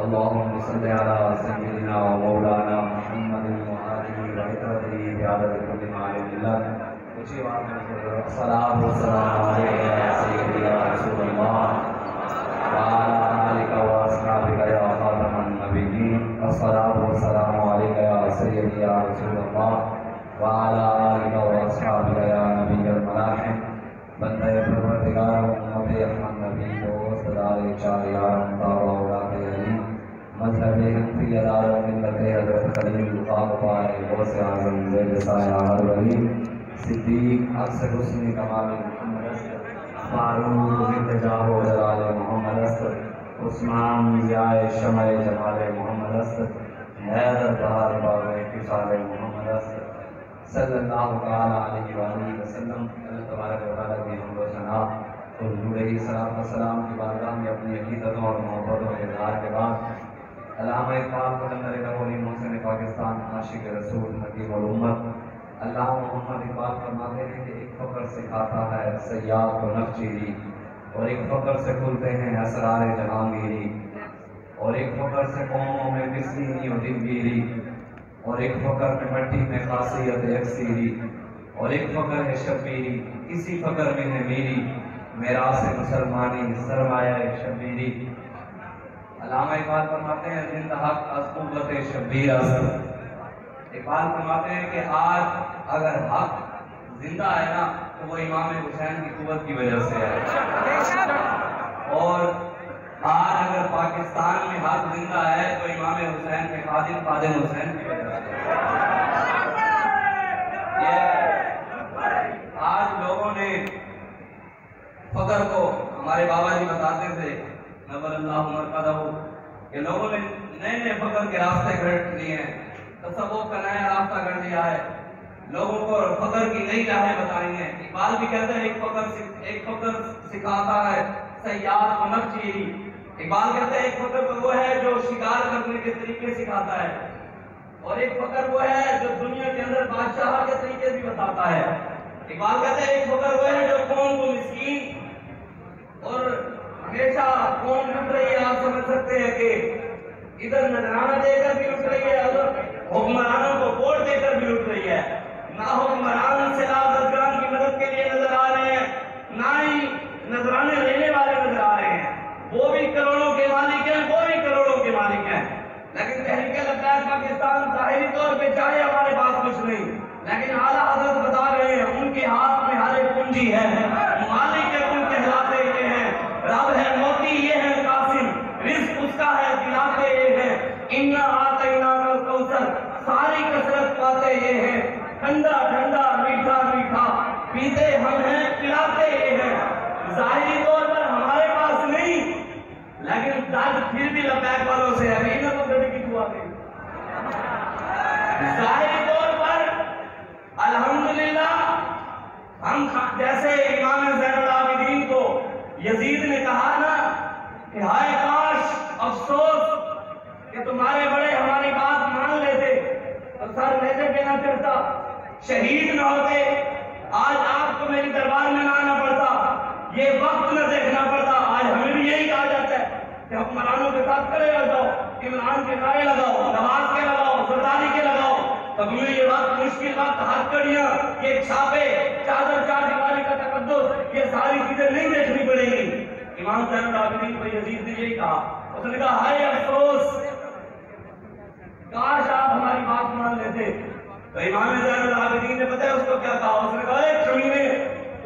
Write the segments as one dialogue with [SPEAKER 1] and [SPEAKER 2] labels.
[SPEAKER 1] اللهم صل على سيدنا ومولانا محمد وآله وعترته بعدد كل معلوم لك الصلاة والسلام عليك يا سيدي يا رسول الله وعلى آلك وأصحابك يا خاتم النبيين الصلاة والسلام عليك يا سيدي يا رسول الله وعلى آلك وأصحابك يا نبي الملاحم بندہ پروردگار امت احمد نبی دوست دار چار یارم دعوی اولاد علی مذہب حنفی ادار و ملت حضرت خلیل خاک پائے غوث اعظم زید سایہ ہر ولی صدیق عکس حسن کمال محمد است فاروق ارتجاہ و جلال محمد است عثمان ضیاء شمع جمال محمد است حیدر بہار باغ اتصال محمد است صلی اللہ علیہ وآلہ وسلم. اللہ تبارک و تعالیٰ کی حمد و ثنا اور حضور علیہ الصلوۃ والسلام کی بارگاہ میں اپنی عقیدتوں اور محبتوں کے اظہار کے بعد علامہ اقبال قلندر لاہوری محسن پاکستان عاشق رسول حکیم الامت علامہ محمد اقبال فرماتے ہیں کہ ایک فقر سکھاتا ہے سیاد و نخچیری اور ایک فقر سے کھلتے ہیں اسرار جہانگیری اور ایک فقر سے قوموں میں مسکینی و دلگیری اور ایک فقر میں مٹی میں خاصیت اکسیری اور ایک فقر ہے شبیری اسی فقر میں ہے میری میراث مسلمانی سرمایہ شبیری. علامہ اقبال فرماتے ہیں زندہ حق از قوت شبیر است. اقبال فرماتے ہیں کہ آج اگر حق زندہ ہے نا تو وہ امام حسین کی قوت کی وجہ سے ہے اور آج اگر پاکستان میں حق زندہ ہے تو امام حسین کے خادم خادم حسین کی وجہ سے. آج لوگوں نے فقر کو ہمارے بابا جی بتاتے تھے نور اللہ مرقدہ کہ لوگوں نے نئے نئے فقر کے راستے گھڑ لیے ہیں تصوف کا نیا راستہ گھڑ لیا ہے لوگوں کو فقر کی نئی راہیں بتائی ہیں. اقبال بھی کہتے ہیں ایک فقر سکھاتا ہے سیاد و نخچیری. اقبال کہتے ہیں ایک فقر وہ ہے جو شکار کرنے کے طریقے سکھاتا ہے اور ایک فقر وہ ہے جو دنیا کے اندر بادشاہ کے طریقے بھی بتاتا ہے. اقبال کہتے ہیں ایک فقر وہ ہے جو قوم کو مسکین اور ہمیشہ قوم لٹ رہی ہے. آپ سمجھ سکتے ہیں کہ ادھر نذرانہ دے کر بھی لٹ رہی ہے ادھر حکمرانوں کو ووٹ دے کر بھی لٹ رہی ہے. نہ حکمران سے لازدگان کی مدد کے لیے نظر آ رہے ہیں نہ ہی نذرانے لینے والے نظر آ رہے ہیں. وہ بھی کروڑوں کے مالک ہیں وہ بھی کروڑوں کے مالک ہیں لیکن تحریک لبیک پاکستان ظاہری طور پہ چاہے ہمارے پاس کچھ نہیں لیکن اعلیٰ حضرت بتا رہے ہیں ان کے ہاتھ میں ہر ایک کنجی ہے. مالک کے ان کہلاتے یہ ہیں رب ہے موتی یہ ہے قاسم رزق اس کا ہے دلاتے یہ ہیں انا آتیناک الکوثر ساری کثرت پاتے یہ ہیں ٹھنڈا ٹھنڈا میٹھا میٹھا پیتے ہم ہیں پلاتے یہ ہیں. ظاہری طور پر ہمارے پاس نہیں لیکن درد پھر بھی لبیک والوں سے ہے. انہوں کو گھڑی کی دعا دیں. ظاہری طور پر الحمدللہ ہم جیسے امام زین العابدین کو یزید نے کہا نا کہ ہائے کاش افسوس کہ تمہارے بڑے ہماری بات مان لیتے تو سر نیزے پہ نہ چڑھتا شہید نہ ہوتے آج آپ کو میری دربار میں نہ آنا پڑتا یہ وقت نہ دیکھنا پڑتا. آج ہمیں بھی یہی کہا جاتا ہے کہ حکمرانوں کے ساتھ کھڑے ہو جاؤ، عمران کے نعرے لگاؤ، نواز کے لگاؤ، زرداری کے لگاؤ، تو تمہیں یہ بات مشکل بات، ہاتھ کڑیاں، یہ چھاپے، چادر چار دیواری کا تقدس، یہ ساری چیزیں نہیں دیکھنی پڑیں گی۔ امام زین العابدین کو یزید نے یہی کہا، اس نے کہا ہائے افسوس، کاش آپ ہماری بات مان لیتے۔ تو امام زین العابدین نے پتہ ہے اس کو کیا کہا، اس نے کہا اے کمینے،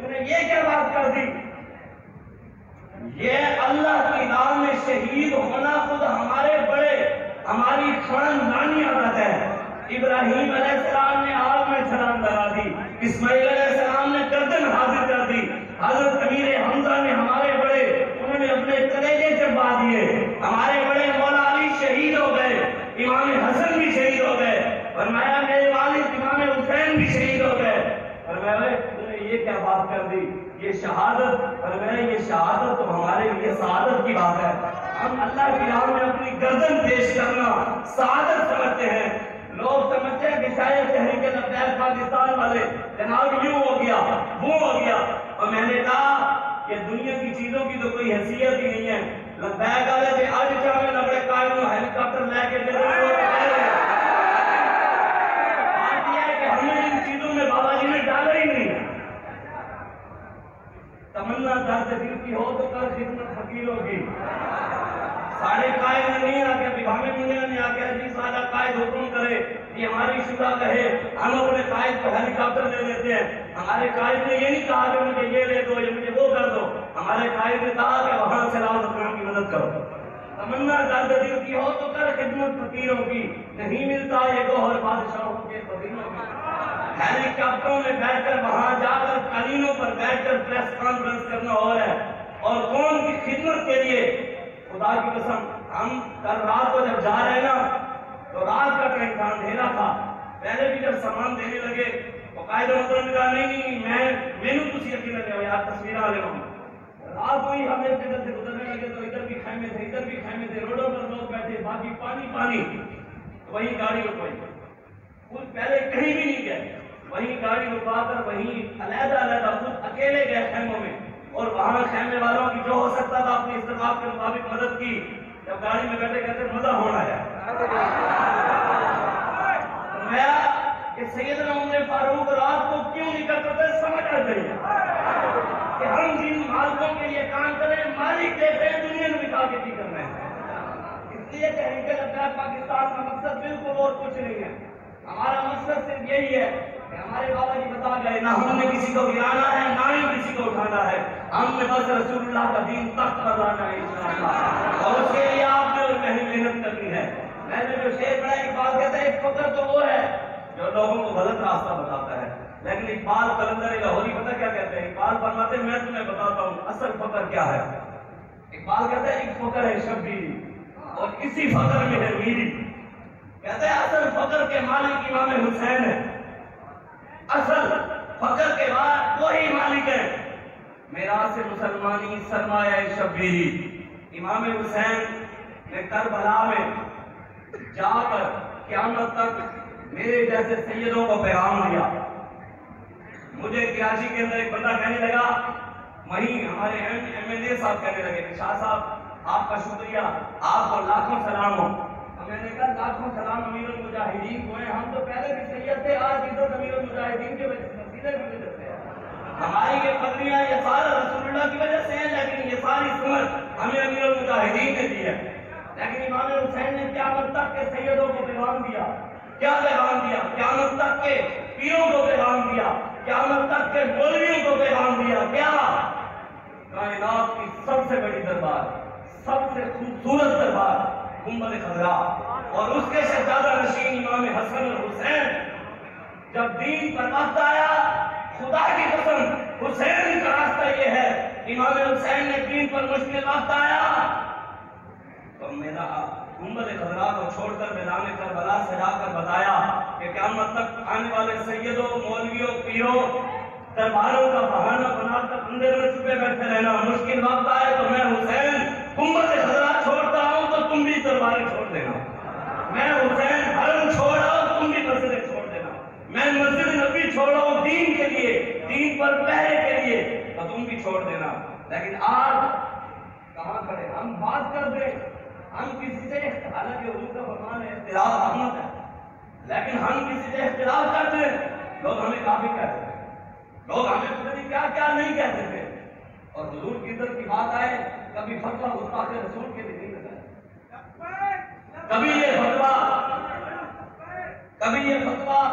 [SPEAKER 1] تو نے یہ کیا بات کر دی؟ یہ اللہ کی راہ میں شہید ہونا خود ہمارے بڑے، ہماری خاندانی عادت ہے۔ ابراہیم علیہ السلام نے آگ میں چھلانگ لگا دی، اسماعیل علیہ السلام نے گردن حاضر کر دی، حضرت امیر حمزہ نے ہمارے بڑے، انہوں نے اپنے کلیجے چبا دیے، ہمارے بڑے مولا علی شہید ہو گئے، امام حسن بھی شہید ہو گئے، فرمایا میرے والد امام حسین بھی شہید ہو گئے۔ فرمایا تم نے یہ کیا بات کر دی؟ یہ شہادت، فرمایا یہ شہادت تو ہمارے لیے سعادت کی بات ہے، ہم اللہ کی راہ میں اپنی گردن پیش کرنا سعادت سمجھتے ہیں۔ لوگ سمجھتے ہیں کہ شاید تحریک لبیک پاکستان والے جناب یوں ہو گیا وہ ہو گیا، اور میں نے کہا کہ دنیا کی چیزوں کی تو کوئی حیثیت ہی نہیں ہے۔ لبیک والے تھے آج چاہے لبڑے قائم ہیلی کاپٹر لے کے دے رہے بات یہ ہے کہ ہمیں ان چیزوں میں بابا جی نے ڈالا ہی نہیں۔ تمنا درد دل کی ہو تو کر خدمت فقیروں کی، سارے قائد نے نہیں آ کے بھامی منڈیا نے آ کے جی سارا قائد حکم کرے یہ ہماری شورا کہے ہم اپنے قائد کو ہیلی کاپٹر دے دیتے ہیں۔ ہمارے قائد نے یہ نہیں کہا کہ مجھے یہ لے دو یا مجھے وہ کر دو، ہمارے قائد نے کہا کہ وہاں سے لاؤ اسلام کی مدد کرو۔ تمنا درد دل کی ہو تو کر خدمت فقیروں کی، نہیں ملتا یہ گوہر بادشاہوں کے فقیروں کی۔ ہیلی کاپٹروں میں بیٹھ کر وہاں جا کر قالینوں پر بیٹھ کر پریس کانفرنس کرنا ہو رہا ہے، اور قوم کی خدمت کے لیے خدا کی قسم ہم کل رات کو جب جا رہے نا تو رات کا ٹائم تھا، اندھیرا تھا، پہلے بھی جب سامان دینے لگے تو قائد محترم نے کہا نہیں میں کچھ یقین لگے یار تصویریں لے ہوں۔ رات کو ہی ہم ایک جگہ سے گزرنے لگے تو ادھر بھی خیمے تھے ادھر بھی خیمے تھے، روڈوں پر لوگ بیٹھے، باقی پانی پانی، وہیں گاڑی رکوائی، خود پہلے کہیں بھی نہیں گئے، وہیں گاڑی رکوا کر وہیں علیحدہ علیحدہ خود اکیلے گئے خیموں میں، اور وہاں خیمے والوں کی جو ہو سکتا تھا اپنی استطاعت کے مطابق مدد کی۔ جب گاڑی میں بیٹھے کہتے مزہ ہونا ہے، کہ سیدنا عمر فاروق رات کو کیوں نہیں کرتے تھے سمجھ آ گئی کہ ہم جن مالکوں کے لیے کام کریں مالک دیتے ہیں، دنیا میں بتا کے بھی کرنا ہے۔ اس لیے تحریک لبیک پاکستان کا مقصد بالکل اور کچھ نہیں ہے، ہمارا مقصد صرف یہی ہے کہ ہمارے بابا جی بتا گئے نہ ہم نے کسی کو گرانا ہے نہ ہی کسی کو اٹھانا ہے، ہم نے بس رسول اللہ کا دین تخت پر لانا ہے انشاءاللہ، اور اس کے لیے آپ نے اور محنت کرنی ہے۔ میں نے جو شعر پڑھا اقبال کہتا ہے ایک فقر تو وہ ہے جو لوگوں کو غلط راستہ بتاتا ہے، لیکن اقبال قلندر لاہوری پتہ کیا کہتے ہیں؟ اقبال فرماتے ہیں میں تمہیں بتاتا ہوں اصل فقر کیا ہے۔ اقبال کہتا ہے ایک فقر ہے شبیری اور اسی فقر میں ہے میری، کہتے ہیں اصل فقر کے مالک امام حسین ہے، اصل فقر کے بعد وہی مالک ہے، میراث مسلمانی سرمایہ شبیری۔ امام حسین نے کربلا میں جا کر قیامت تک میرے جیسے سیدوں کو پیغام دیا۔ مجھے کراچی کے اندر ایک بندہ کہنے لگا، وہیں ہمارے ایم ایل اے صاحب کہنے لگے کہ شاہ صاحب آپ کا شکریہ، آپ کو لاکھوں سلام ہو۔ میں نے کہا لاکھوں سلام امیر المجاہدین کو ہیں، ہم تو پہلے بھی سید تھے، آج عزت امیر المجاہدین کے وسیلے کی وجہ سے ہے، ہماری یہ پگڑیاں یہ سارا رسول اللہ کی وجہ سے ہیں، لیکن یہ ساری سمت ہمیں امیر المجاہدین نے دی ہے۔ لیکن امام حسین نے قیامت تک کے سیدوں کو پیغام دیا، کیا پیغام دیا؟ قیامت تک کے پیروں کو پیغام دیا، قیامت تک کے مولویوں کو پیغام دیا، کیا؟ کائنات کی سب سے بڑی دربار، سب سے خوبصورت دربار گنبد خضرا، اور اس کے شہزادہ نشین امام حسن اور حسین، جب دین پر وقت آیا خدا کی قسم حسین کا راستہ یہ ہے، امام حسین نے دین پر مشکل وقت آیا تو میرا گنبد خضرا کو چھوڑ کر میدان کربلا سے جا کر بتایا کہ قیامت تک آنے والے سیدوں مولویوں پیروں درباروں کا بہانہ بنا کر اندر میں چھپے بیٹھے رہنا، مشکل وقت آئے تو میں حسین گنبد خضرا چھوڑتا ہوں تو تم بھی درباریں چھوڑ دینا، میں حسین حرم چھوڑا تم بھی مسجدیں چھوڑ دینا، میں مسجد نبی چھوڑا دین کے لیے، دین پر پہرے کے لیے تو تم بھی چھوڑ دینا۔ لیکن آج
[SPEAKER 2] کہاں کھڑے؟ ہم بات کر دیں، ہم کسی سے حالانکہ حضور کا فرمان ہے اختلاف رحمت ہے، لیکن ہم کسی سے اختلاف کرتے ہیں لوگ ہمیں کافر کہتے ہیں، لوگ ہمیں پتہ نہیں کیا کیا نہیں کہتے تھے، اور حضور کی عزت کی بات آئے کبھی فتویٰ گستاخ رسول کے لیے نہیں لگایا، کبھی یہ فتویٰ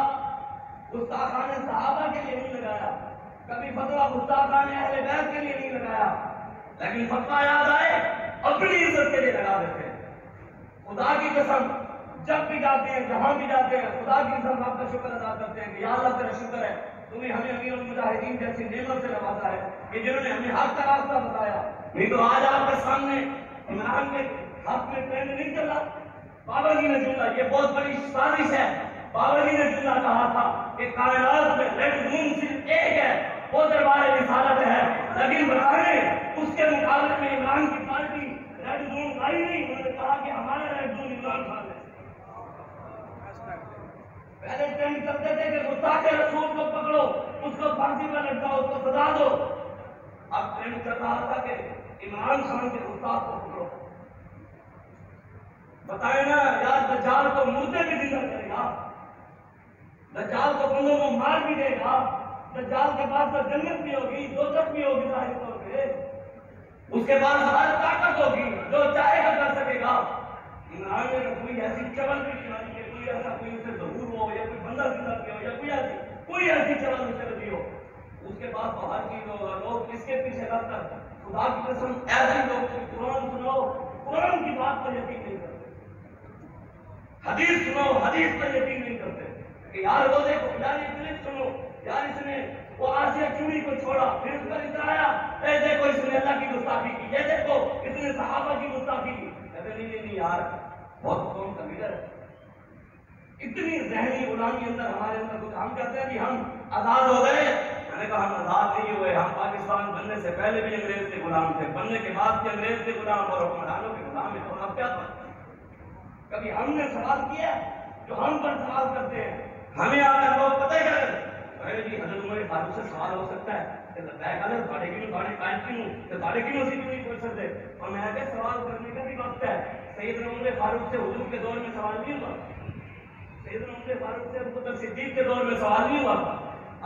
[SPEAKER 2] گستاخانہ صحابہ کے لیے نہیں لگایا، کبھی فتویٰ گستاخانہ اہل بیت کے لیے نہیں لگایا، لیکن فتویٰ یاد آئے اپنی عزت کے لیے لگا دیتے ہیں۔ خدا کی قسم جب بھی جاتے ہیں جہاں بھی جاتے ہیں خدا کی قسم آپ کا شکر ادا کرتے ہیں کہ یا اللہ تیرا شکر ہے تو نے ہمیں امیر المجاہدین جیسی نعمت سے نوازا ہے کہ جنہوں نے ہمیں حق کا راستہ بتایا، نہیں تو آج آپ کے سامنے عمران کے حق میں ٹرینڈ نہیں چل رہا۔ بابا جی نے جملہ، یہ بہت بڑی سازش ہے، بابا جی نے جملہ کہا تھا کہ کائنات میں ریڈ زون صرف ایک ہے، وہ دربار رسالت ہے، لیکن براہ اس کے مقابلے میں عمران کی پارٹی ریڈ زون لائی نہیں، انہوں نے کہا کہ ہمارا ریڈ زون عمران خان ہے۔ پہلے ٹرینڈ چلتے تھے کہ گستاخ رسول کو پکڑو، اس کو پھانسی پر لٹکاؤ، اس کو سزا دو۔ اب ٹرینڈ چل رہا تھا کہ عمران خان کے گستاخ کو پکڑو، بتائیں نا یار دجال کو مردے بھی زندہ کرے گا، دجال کو بندوں کو مار بھی دے گا، دجال کے بعد تو جنت بھی ہوگی دوزخ بھی ہوگی ظاہر طور پہ، اس کے بعد ہر طاقت ہوگی جو چاہے گا کر سکے گا۔ عمران نے کوئی ایسی چول بھی چلائی ہے، کوئی ایسا کوئی اسے ظہور ہو یا کوئی بندہ زندہ کیا ہو یا کوئی ایسی چول اسے لگی ہو، اس کے بعد تو ہر چیز ہوگا۔ لوگ اس کے پیچھے لگ کر خدا کی قسم ایسے لوگ قرآن سنو، قرآن کی بات پر یقین نہیں کرتے، حدیث سنو، حدیث پر یقین نہیں کرتے کہ یار وہ دیکھو، یار یہ کلپ سنو، یار اس نے وہ آسیہ چوڑی کو چھوڑا پھر اس پر اترایا، اے دیکھو اس نے اللہ کی گستاخی کی، یہ دیکھو اس نے صحابہ کی گستاخی کی۔ کہتے نہیں یار بہت قوم کا لیڈر ہے، اتنی ذہنی غلامی اندر ہمارے اندر کچھ، ہم کہتے ہیں کہ ہم آزاد ہو گئے، میں نے کہا ہم آزاد نہیں ہوئے، ہم پاکستان بننے سے پہلے بھی انگریز کے غلام تھے، بننے کے بعد بھی انگریز کے غلام اور حکمرانوں کے غلام ہیں، تو اب کیا کریں؟ کبھی ہم نے سوال کیا جو ہم پر سوال کرتے ہیں، ہمیں آ کر لوگ پتہ کیا کرتے ہیں جی حضرت عمر فاروق سے سوال ہو سکتا ہے کہ اگر ساڑھے قائم کیوں تو ساڑھے کیوں سے نہیں پوچھ سکتے، اور میں کہ سوال کرنے کا بھی وقت ہے۔ سیدنا عمر فاروق سے حضور کے دور میں سوال نہیں ہوا، سیدنا عمر فاروق سے ابو بکر صدیق کے دور میں سوال نہیں ہوا،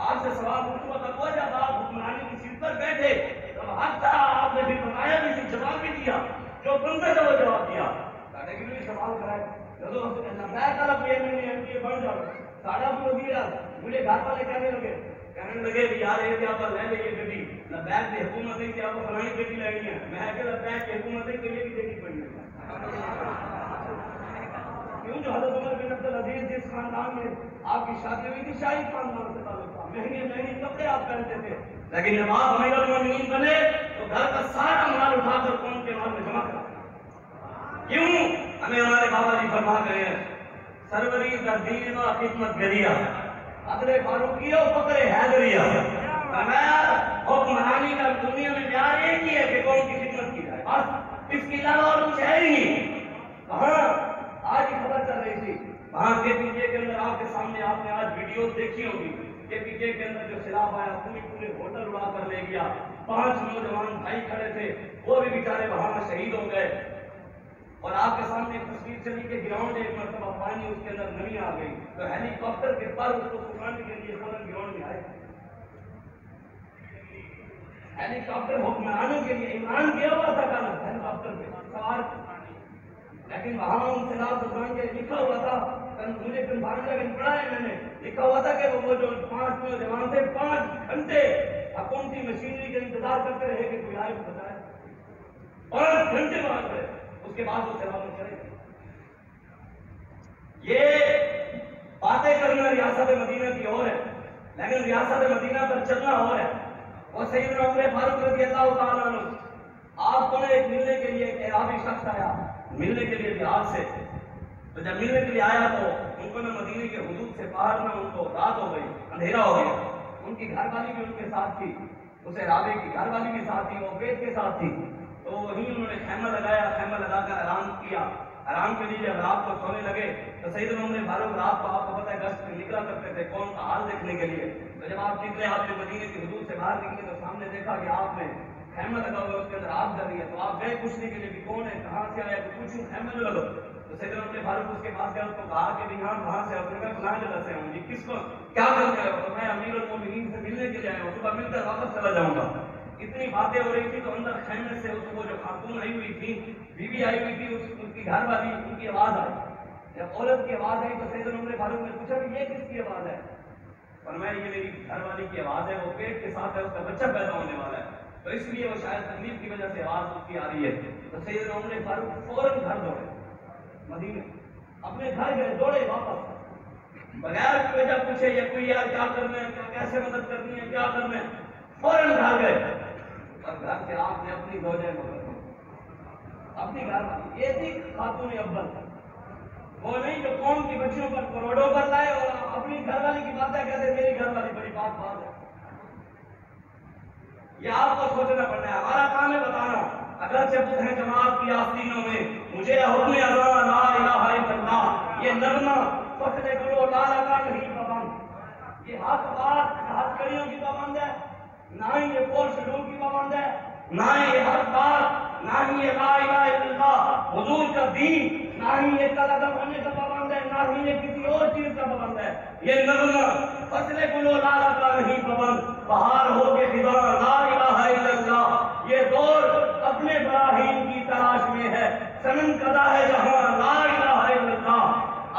[SPEAKER 2] آپ سے سوال اس وقت ہوا جب آپ حکمرانی کی سیٹ پر بیٹھے، جب حق تھا آپ نے بھی بتایا بھی جواب بھی دیا، جو بنتا تھا وہ جواب دیا۔ ساڑھے کیوں نہیں سوال کرائے جدو نبیت طلب یہ میں نے ایم بن جاؤ، ساڑھا بھی وزیر مجھے گھر والے کہنے لگے کہ یار یہ کیا پر لے لے یہ گڈی، لبیک کی حکومت ہے کہ آپ کو فلانی گڈی لینی ہے، میں کہ لبیک کی حکومت ہے کہ یہ بھی دینی پڑی ہے۔ کیوں جو حضرت عمر بن عبد العزیز جس خاندان میں آپ کی شادی ہوئی تھی شاہی خاندان سے تعلق تھا، مہنگے کپڑے آپ پہنتے تھے، لیکن جب آپ امیر المومنین بنے تو گھر کا سارا مال اٹھا کر قوم کے مال میں جمع کرا۔ کیوں؟ ہمیں ہمارے بابا جی فرما گئے ہیں سروری تردین و خدمت گریا حضر فاروقی و فقر حیدریہ، فرمایا حکمرانی کا دنیا میں معیار ایک ہی ہے کہ قوم کی خدمت کی جائے، بس اس کے علاوہ اور کچھ ہے ہی نہیں۔ کہاں آج ہی خبر چل رہی تھی وہاں کے پی جے کے اندر آپ کے سامنے آپ نے آج ویڈیوز دیکھی ہوگی کہ پی جے کے اندر جو سیلاب آیا پورے ہوٹل اڑا کر لے گیا، 5 نوجوان بھائی کھڑے تھے وہ بھی بیچارے وہاں شہید ہو گئے، اور آپ کے سامنے ایک تصویر چلی کہ گراؤنڈ ایک مرتبہ پانی اس کے اندر نمی آ گئی تو ہیلی کاپٹر کے پر اس کو سکھانے کے لیے فوراً گراؤنڈ میں آئے، ہیلی کاپٹر حکمرانوں کے لیے عمران گیا ہوا تھا کل ہیلی کاپٹر پہ سوار، لیکن وہاں ان سیلاب دوران کے لکھا ہوا تھا، مجھے پڑھا ہے میں نے، لکھا ہوا تھا کہ وہ جو 5 نوجوان تھے 5 گھنٹے حکومتی مشینری کا انتظار کرتے رہے کہ کوئی آئے بتائے، 5 گھنٹے بعد رہے، اس کے بعد وہ سیلاب میں چلے گئے۔ یہ باتیں کرنا ریاست مدینہ کی اور ہے، لیکن ریاست مدینہ پر چلنا اور ہے۔ اور سیدنا عمر فاروق رضی اللہ تعالیٰ عنہ آپ کو ایک ملنے کے لیے ایک عربی شخص آیا، ملنے کے لیے بہار سے، تو جب ملنے کے لیے آیا تو ان کو نہ مدینے کے حدود سے باہر نہ ان کو رات ہو گئی، اندھیرا ہو گیا، ان کی گھر والی بھی ان کے ساتھ تھی، اسے رابع کی گھر والی بھی ساتھ تھی، وہ بیت کے ساتھ تھی، تو وہیں انہوں نے خیمہ لگایا، خیمہ لگا کر آرام کیا، آرام کے لیے جب رات کو سونے لگے تو سیدنا عمر فاروق رات کو آپ کو پتہ ہے گشت پہ نکلا کرتے تھے قوم کا حال دیکھنے کے لیے، تو جب آپ نکلے آپ نے مدینے کی حدود سے باہر نکلے تو سامنے دیکھا کہ آپ نے خیمہ لگا ہوا ہے، اس کے اندر آگ جل رہی ہے، تو آپ گئے پوچھنے کے لیے کہ کون ہے، کہاں سے آیا، تو پوچھوں خیمہ جو لگا، تو سیدنا عمر فاروق اس کے پاس گیا، اس کو کہا کہ یہاں کہاں سے، اس نے کہا فلاں جگہ سے ہوں جی، کس کو کیا کرنے آئے ہو، تو میں امیر المومنین سے ملنے کے لیے آیا ہوں، صبح مل کر واپس چلا جاؤں گا۔ اتنی باتیں ہو رہی تھی تو اندر خیمے سے اس کو جو خاتون آئی ہوئی تھی، بیوی آئی ہوئی تھی، اس کی گھر والی، ان کی آواز آئی، جب عورت کی آواز آئی تو سیدنا عمر فاروق نے پوچھا کہ یہ کس کی آواز ہے، فرمایا یہ میری گھر والی کی آواز ہے، وہ پیٹ کے ساتھ ہے، اس کا بچہ پیدا ہونے والا ہے، تو اس لیے وہ شاید تکلیف کی وجہ سے آواز اس کی آ رہی ہے۔ تو سیدنا عمر فاروق فوراً گھر دوڑے، مدینے اپنے گھر گئے، دوڑے واپس، بغیر کی وجہ پوچھے یہ کوئی یار کیا کرنا ہے، کیا کیسے مدد کرنی ہے، کیا کرنا ہے، فوراً گھر گئے، اور گھر سے آپ نے اپنی زوجہ مدد اپنی گھر والی، یہ تھی خاتون اول، وہ نہیں جو قوم کی بچیوں پر کروڑوں پر لائے اور اپنی گھر والی کی باتیں کہتے میری گھر والی بڑی بات ہے۔ یہ آپ کو سوچنا پڑنا ہے، ہمارا کام ہے بتانا، اگر جب ہیں جماعت کی آستینوں میں مجھے حکم اذان لا الہ الا اللہ، یہ نغمہ فخر گلو لالا کا نہیں پابند، یہ حق بات ہاتھ کڑیوں کی پابند ہے، نہ ہی یہ پور شڈول کی پابند ہے، نہ ہی یہ حق بات، نہ ہی یہ لا الہ الا اللہ حضور کا دین، نہ ہی یہ قلم ہونے کا پابند ہے، نہ ہی یہ کسی اور چیز کا پابند ہے، یہ نغمہ فصل گلو لالا کا نہیں پابند، بہار ہو کے خزاں لا الہ الا اللہ، یہ دور اپنے براہین کی تلاش میں ہے، سنم قضا ہے جہاں لا الہ الا اللہ۔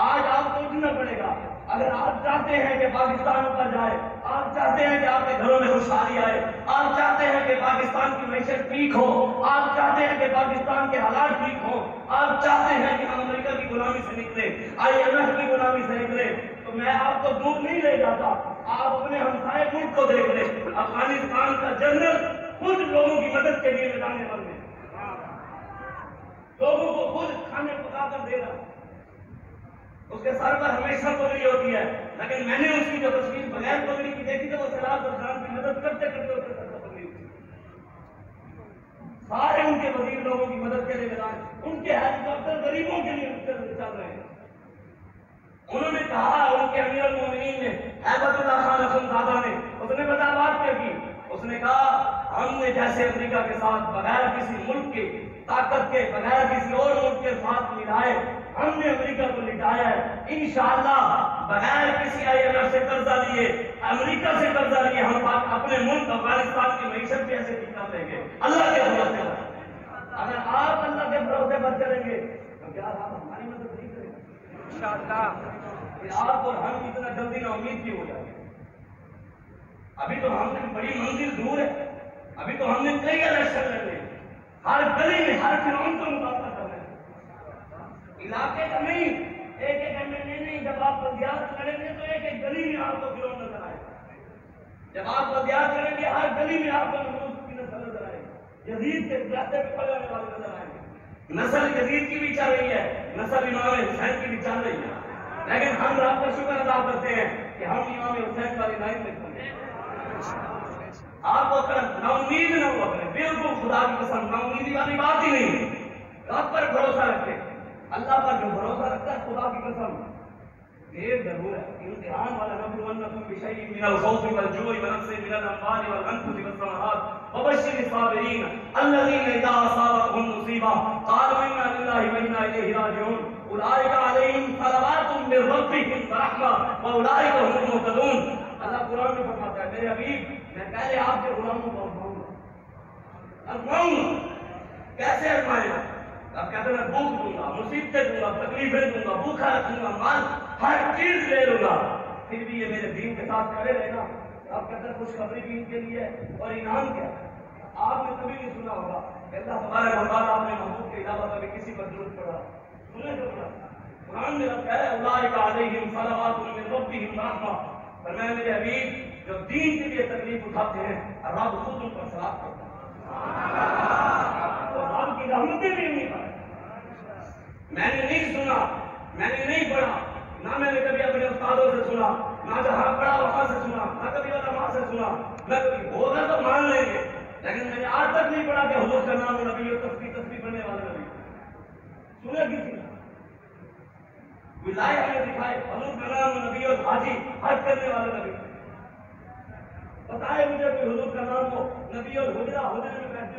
[SPEAKER 2] آج آپ کو اٹھنا پڑے گا، اگر آپ چاہتے ہیں کہ پاکستان اوپر جائے، آپ چاہتے ہیں کہ آپ کے گھروں میں خوشحالی آئے، آپ چاہتے ہیں کہ پاکستان کی معیشت ٹھیک ہو، آپ چاہتے ہیں کہ پاکستان کے حالات ٹھیک ہوں، آپ چاہتے ہیں کہ ہم امریکہ کی غلامی سے نکلے، IMF کی غلامی سے نکلے، تو میں آپ کو دور نہیں لے جاتا، آپ اپنے ہمسائے ملک کو دیکھ لیں، افغانستان کا جنرل خود لوگوں کی مدد کے لیے میدان پر ہے، لوگوں کو خود کھانے پکا کر دے رہا، اس کے سر پر ہمیشہ پگڑی ہوتی ہے، لیکن میں نے اس کی جو تصویر بغیر پگڑی کی دیکھی تو وہ سیلاب افغان کی مدد کرتے کرتے اس کے سر پر پگڑی ہوتی ہے، سارے ان کے وزیر لوگوں کی مدد کے لیے میدان، ان کے ہیلی کاپٹر غریبوں کے لیے چل رہے ہیں۔ انہوں نے کہا، ان کے امیر المومنین نے، ہیبت اللہ خان اخندزادہ نے، اس نے بتا بات کیا کی، اس نے کہا ہم نے جیسے امریکہ کے ساتھ بغیر کسی ملک کے طاقت کے، بغیر کسی اور ملک کے ساتھ ملائے، ہم نے امریکہ کو لٹایا ہے، انشاءاللہ بغیر کسی IMF سے قرضہ لیے، امریکہ سے قرضہ لیے، ہم اپنے ملک افغانستان کی معیشت بھی ایسے ٹھیک کر لیں گے اللہ کے بھروسے پر۔ اگر آپ اللہ کے بھروسے پر چلیں گے تو کیا آپ ہماری مدد نہیں کریں گے انشاءاللہ؟ آپ اور ہم اتنا جلدی نا امید کی ہو جائے، ابھی تو ہم نے بڑی منزل دور ہے، ابھی تو ہم نے کئی الیکشن لڑے، ہر گلی میں ہر فرعون کو مقابلہ کر رہے ہیں، علاقے کا نہیں، ایک ایک MLA نہیں، جب آپ بلدیات لڑیں گے تو ایک ایک گلی میں آپ کو فرعون نظر آئے گا، جب آپ بلدیات لڑیں گے ہر گلی میں آپ کو نمرود کی نسل نظر آئے گی، یزید کے راستے پہ پڑے ہونے والے نظر آئیں گے، نسل یزید کی بھی چل رہی ہے، نسل امام حسین کی بھی چل رہی ہے، لیکن ہم رب کا شکر ادا کرتے ہیں کہ ہم امام حسین والی لائن میں کھڑے ہیں۔ آپ کو نا امید نہ ہوا کریں، بالکل خدا کی قسم نا امیدی والی بات ہی نہیں ہے، رب پر بھروسہ رکھیں، اللہ پر جو بھروسہ رکھتا ہے خدا کی قسم دیر ضرور ہے، امتحان والا نبلونکم بشیء من الخوف والجوع ونقص من الاموال والانفس والثمرات وبشر الصابرین الذین اذا اصابتهم مصیبہ قالوا انا للہ وانا الیہ راجعون اولئک علیہم صلوات من ربہم ورحمہ واولئک هم المہتدون۔ اللہ قرآن میں فرماتا ہے میرے حبیب میں پہلے آپ کے غلاموں کو ازماؤں گا، کیسے ازمائے گا؟ اب کہتے ہیں بھوک دوں گا، مصیبتیں دوں گا، تکلیفیں دوں گا، بھوکا رکھوں گا، مال ہر چیز لے لوں گا، پھر بھی یہ میرے دین کے ساتھ کھڑے رہے نا۔ اب کہتے ہیں خوشخبری بھی ان کے لیے اور انعام کیا ہے؟ آپ نے کبھی نہیں سنا ہوگا کہ اللہ تبارک و تعالیٰ آپ نے محبوب کے علاوہ کبھی کسی پر ضرورت پڑا، سنے جو پڑا؟ قرآن میں رب کہہ رہا ہے اولئک علیہم صلوات من ربہم رحمہ، فرمایا میرے حبیب جو دین کے لیے تکلیف اٹھاتے ہیں رب خود ان پر صلاح کرتا ہے، تو رب کی رحمتیں بھی نہیں پائے۔ میں نے نہیں سنا، میں نے نہیں پڑھا، نہ میں نے کبھی اپنے استادوں سے سنا، نہ جہاں پڑھا وہاں سے سنا، نہ کبھی علماء سے سنا، نہ کبھی ہوگا تو مان لیں گے، لیکن میں نے آج تک نہیں پڑھا کہ حضور کا نام نبی اور تسبیح پڑھنے والے نبی سنے کسی نے کوئی لائے ہمیں دکھائے حضور کا نام نبی اور حاجی حج کرنے والے نبی بتائے مجھے کوئی حضور کا نام ہو نبی اور حجرہ حجرے میں بیٹھے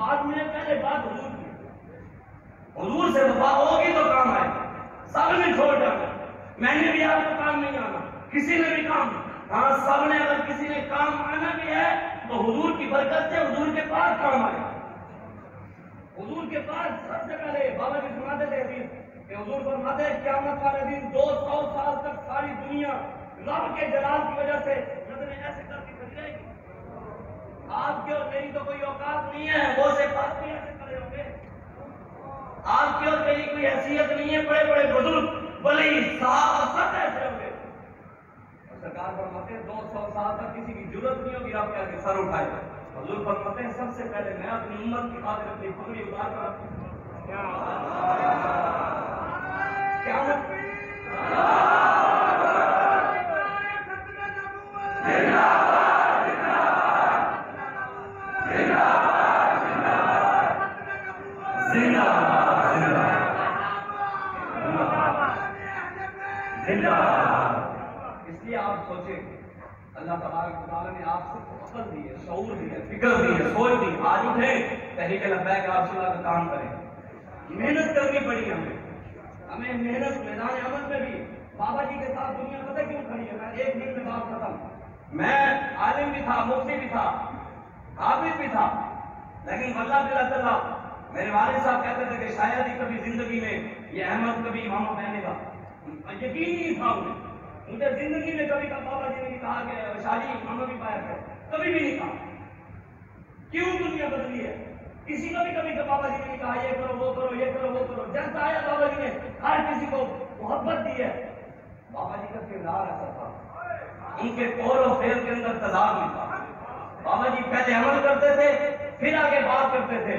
[SPEAKER 2] بعد میں پہلے بات حضور کی، حضور سے وفا ہوگی تو کام آئے گا، سب نے چھوڑ جانا، میں نے بھی آپ کو کام نہیں آنا، کسی نے بھی کام، ہاں سب نے اگر کسی نے کام آنا بھی ہے تو حضور کی برکت سے حضور کے پاس کام آئے گا۔ حضور کے پاس سب سے پہلے بابا جی سناتے تھے حدیث کہ حضور فرماتے ہیں قیامت والے دن 200 سال تک ساری دنیا رب کے جلال کی وجہ سے نظریں ایسے کر کے کھڑی رہے گی، آپ کی اور میری تو کوئی اوقات نہیں ہے، وہ سے پاس بھی ایسے کھڑے ہوں گے، آپ کی اور میری کوئی حیثیت نہیں ہے، بڑے بڑے بزرگ ولی صاحب سب ایسے ہوں گے، اور سرکار فرماتے ہیں 200 سال تک کسی کی ضرورت نہیں ہوگی آپ کے آگے سر اٹھائے، حضور فرماتے ہیں سب سے پہلے میں اپنی امت کی خاطر اپنی پگڑی اتار کر رکھوں قیامت اس لیے آپ سوچیں اللہ تبارک و تعالیٰ نے آپ سے عقل دی ہے، شعور دی ہے، فکر دی ہے، سوچ دی، آج اٹھیں تحریک لبیک آپ صلی اللہ کا کام کریں، محنت کرنی پڑی ہمیں محنت میدان عمل میں بھی بابا جی کے ساتھ دنیا پتہ کیوں کھڑی ہے، میں ایک منٹ میں بات ختم، میں عالم بھی تھا، مفتی بھی تھا، حافظ بھی تھا، لیکن واللہ بلا تعالیٰ میرے والد صاحب کہتے تھے کہ شاید ہی کبھی زندگی میں یہ احمد کبھی امامہ پہنے گا، یقین نہیں تھا مجھے زندگی میں کبھی بابا جی نے کہا کہ شادی امامہ بھی پایا ہے، کبھی بھی نہیں کہا، کیوں دنیا بدلی ہے، کسی کو بھی کبھی بابا جی نے کہا یہ کرو وہ کرو یہ کرو وہ کرو، جیسا آیا بابا جی نے ہر کسی کو محبت دی ہے، بابا جی کا کردار ایسا تھا، ان کے قول و فعل کے اندر تضاد نہیں تھا، بابا جی پہلے عمل کرتے تھے پھر آگے بات کرتے تھے،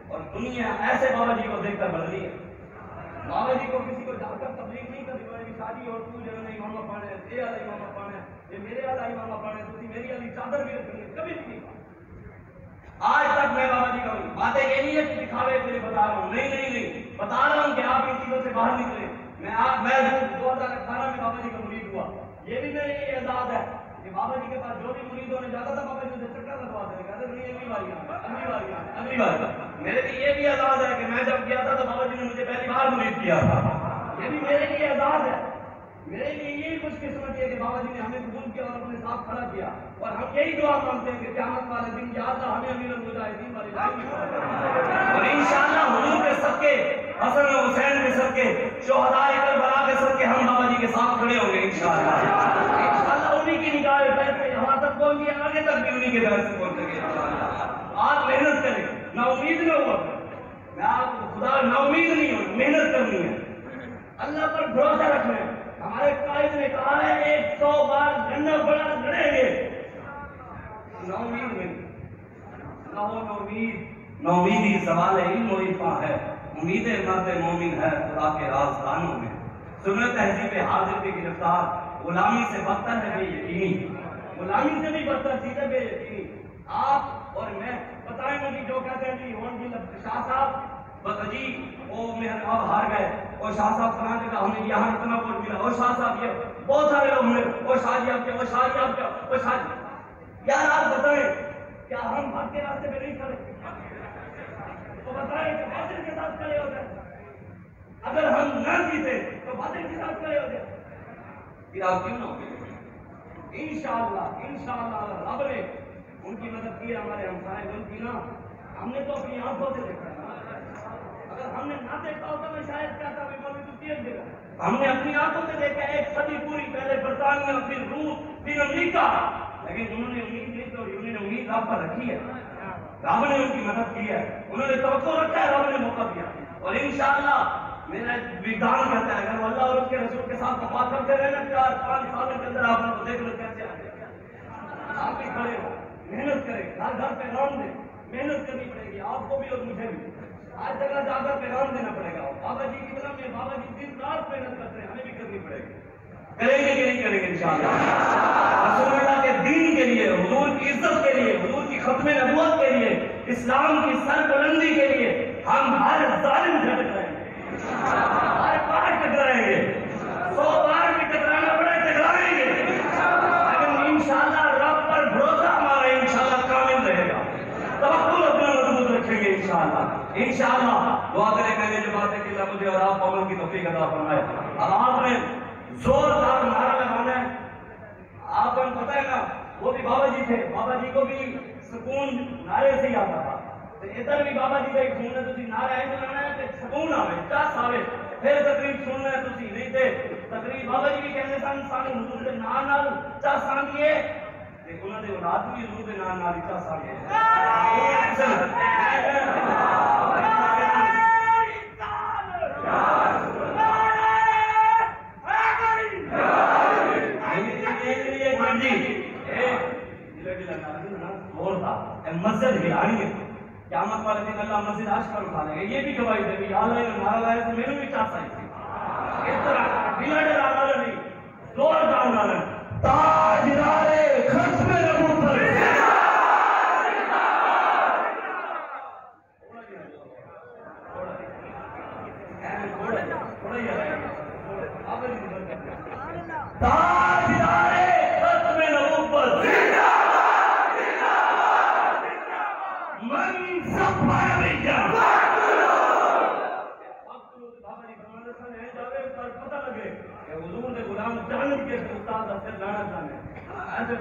[SPEAKER 2] اور دنیا ایسے بابا جی کو دیکھ کر بدلی ہے، بابا جی کو کسی کو جا کر تبلیغ نہیں کرتی، میری شادی اور تو جو ہے امامہ پڑھے، یہ والا امامہ پڑھے، یہ میرے والا امامہ پڑھے، تو میری والی چادر بھی رکھنی ہے، کبھی بھی نہیں کہا، آج تک میں بابا جی کا ہوں، باتیں یہ نہیں ہے کہ دکھاوے کے لیے بتا رہا ہوں، نہیں بتا رہا ہوں کہ آپ ان چیزوں سے باہر نکلیں، میں 2018 میں بابا جی کا مرید ہوا، یہ بھی میرے لیے اعزاز ہے کہ بابا جی کے پاس جو بھی مرید ہونے جاتا تھا بابا جی سے چکر لگوا دیتے، کہتے نہیں اگلی بار میرے لیے یہ بھی اعزاز ہے کہ میں جب گیا تھا تو بابا جی نے مجھے پہلی بار مرید کیا تھا، یہ بھی میرے لیے اعزاز ہے، میرے لیے یہی خوش قسمت ہے کہ بابا جی نے ہمیں قبول کیا اور اپنے ساتھ کھڑا کیا، اور ہم یہی دعا مانگتے ہیں کہ قیامت والے دن یا اللہ ہمیں امیر المجاہدین والی اور انشاءاللہ حضور کے صدقے، حسن و حسین کے صدقے، شہداء کربلا کے صدقے ہم بابا جی کے ساتھ کھڑے ہوں گے انشاءاللہ انہی کی نگاہ پیسے یہاں تک پہنچی ہے، آگے تک بھی انہی کے پیسے سے پہنچیں گے انشاءاللہ، آپ محنت کریں، نا امید نہ ہوا، میں آپ کو خدا نا امید نہیں ہوں، محنت کرنی ہے، اللہ پر بھروسہ رکھنا ہے، ہمارے قائد نے کہا ہے 100 بار لڑنا پڑا لڑیں گے، نا امید نہیں، نہ ہو نا امید، نا امیدی زوال علم و عرفاں ہے، امید مرد مومن ہے خدا کے رازدانوں میں، سنو تہذیب حاضر کی گرفتار، غلامی سے بدتر ہے بے یقینی، غلامی سے بھی بدتر چیز ہے بے یقینی، آپ اور میں بتائیں گے جو کہتے ہیں جی ہون جی شاہ صاحب بس جی وہ مہر اب ہار گئے، اور شاہ صاحب فلاں جگہ ہمیں یہاں اتنا ووٹ ملا، اور شاہ صاحب یہ بہت سارے لوگ ہمیں اور شاہ جی آپ کیا، اور شاہ جی آپ کیا، اور شاہ جی، یار آپ بتائیں کیا ہم حق کے راستے پہ نہیں کھڑے؟ تو بتائیں کہ باطل کے ساتھ کھڑے ہو جائیں، اگر ہم نہ جیتے تو باطل کے ساتھ کھڑے ہو جائیں، پھر آپ کیوں نہ ہو گئے؟ انشاءاللہ رب نے ان کی مدد کی، ہمارے ہمسائے ملک کی نا، ہم نے تو اپنی آنکھوں سے دیکھا ہے، اگر ہم نے نہ دیکھا ہوتا میں شاید کہتا بھی مولوی تو تیر دے گا، ہم نے اپنی آنکھوں سے دیکھا ایک صدی پوری، پہلے برطانیہ پھر روس پھر امریکہ، لیکن انہوں نے امید نہیں توڑی، انہوں نے امید رب پر رکھی ہے، رب نے ان کی مدد کی ہے، انہوں نے توقع رکھا ہے، رب نے موقع دیا، اور انشاءاللہ میرا وجدان کہتا ہے اگر وہ اللہ اور اس کے رسول کے ساتھ وفا کرتے رہے نا 4-5 سالوں کے اندر آپ کو دیکھ لو کیسے آ جائے، آپ بھی کھڑے ہو، محنت کریں، ہر گھر پیغام دیں، محنت کرنی پڑے گی آپ کو بھی اور مجھے بھی، آج جگہ جا کر پیغام دینا پڑے گا، بابا جی کی طرف میں بابا جی دن رات محنت کرتے ہیں، ہمیں بھی کرنی پڑے گی، کریں گے کہ نہیں کریں گے انشاءاللہ، رسول اللہ کے دین کے لیے، حضور کی عزت کے لیے، حضور کی ختم نبوت کے لیے، اسلام کی سربلندی کے لیے ہم ہر ظالم سے ٹکرائیں گے، ہر بار ٹکرائیں گے، 100 بار بھی ٹکرانا پڑے ٹکرائیں گے، لیکن انشاءاللہ رب پر بھروسہ ہمارا انشاءاللہ کامل رہے گا، توکل اپنا مضبوط رکھیں گے مجھے اور آپ کو عمل کی توفیق عطا فرمائے. اب آپ نے زوردار نعرہ لگانا ہے. آپ کو پتہ ہے نا وہ بھی بابا جی تھے, بابا جی کو بھی سکون نعرے سے ہی آتا تھا. ادھر بھی بابا جی کا ایک سننا تھی نعرہ ہے چلانا ہے کہ سکون آوے چس آوے پھر تقریب سننا ہے تھی نہیں تے تقریب بابا جی بھی کہنے سن سانو حضور دے نام نال چس آندی ہے تے انہاں دے اولاد بھی حضور دے نام نال چس آندی ہے. مسجد ہلانی ہے قیامت والے دن اللہ مسجد عرش پر اٹھا لے گا. یہ بھی گواہی دے گی یا اللہ نعرہ لایا تو میرے بھی چاس آئی تھی اس طرح بلا ڈرانا نہیں زور ڈالنا تاجدار ختم نبوت تاجدار ختم نبوت غلام جان کے استاد سے لانا چاہتے ہیں ایسے